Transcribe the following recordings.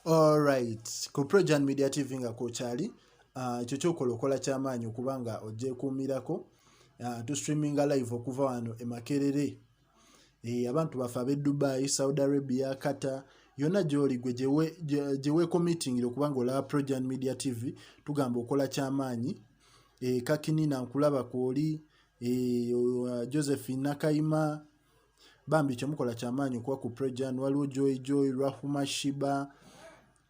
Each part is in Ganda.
Alright, ku Projan Media TV nga kochali ekyo kyokolokola kyamaanyi okubanga ogyekuumirako tu streaminga live okuva wano e Makerere. Abantu bafe ab'e Dubai, Saudi Arabia, Qatar, yonna gy'oli gwe gye weekomitingira okubanga olaba Projan Media TV tugamba okola kyamaanyi. Kakinina nkulaba kwoli, Josephine Nakayima, bambi kyemukola kyamaanyi okuba ku Projan. Waliwo Joy, Rahuma Shiba,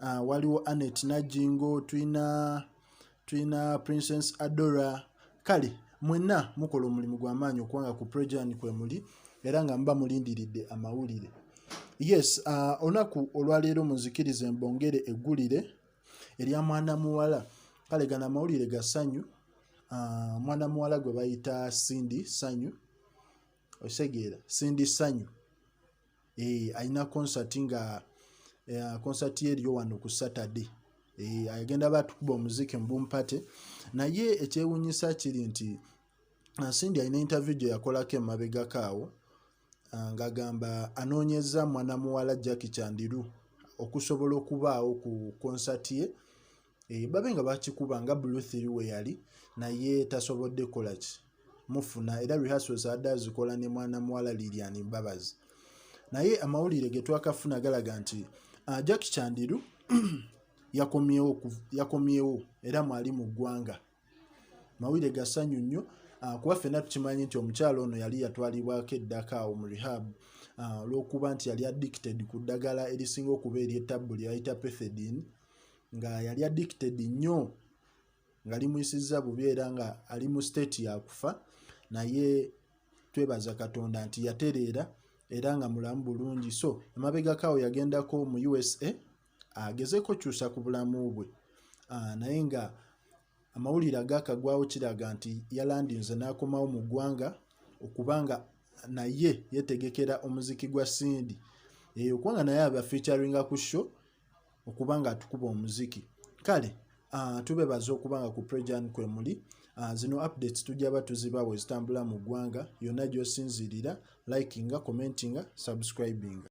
waliwo Anet Najingo, twina Princess Adora. Kale mwenna mukola omulimu gw'amaanyi okubanga ku Projan kwe muli era nga mba mulindiridde amawulire. Yes, onaku olwaleero munzikirize mbongere eggulire erya mwana muwala. Kale gano amawulire ga ssanyu. Mwana muwala gwe bayita Cindy Sanyu, osegeera Cindy Sanyu alina concert nga concert ye eriyo wano ku Saturday. Agenda batukuba omuziki mu Bumpate. Naye ekyewuunyisa kiri nti Cindy alina interview gye yakolako emabegako awo ng'agamba anoonyeza mwana muwala Jackie Chandiru okusobola okubaawo ku concert ye. Babe nga bakikuba nga Bluth we yali naye tasobodde kola ki mufuna, era rehearsals adda azikola ne mwana muwala Lilian Mbabazi. Naye amawulire ge twakafuna galaga nti Jackie Chandiru yakomyewo era mwali mu ggwanga. Mawulire ga ssanyu nnyo kuba ffenna tukimanyi nti omukyalo ono yali yatwalibwako eddaka awo mu rehab olw'okuba nti yali addicted ku ddagala erisinga okuba ery'ettabbu lye bayita pethidine, nga yali addicted nnyo nga limuyisizza bubi era nga ali mu state ya kufa. Naye twebaza Katonda nti yatereera era nga mulamu bulungi. So emabegako awo yagendako mu USA agezeeko kyusa ku bulamu bwe. Naye nga amawulire agakagwawo kiraga nti yalandinze n'akomawo mu ggwanga okubanga naye yetegekera omuziki gwa Cindy okubanga naye aba featuringa ku show okubanga atukuba omuziki. Kale tubebaza okubanga ku Projan kwe muli. Zino updates tujja batuziba bwe zitambula mu ggwanga. Yonna gy'osinzirira likinga, commentinga, subscribinga.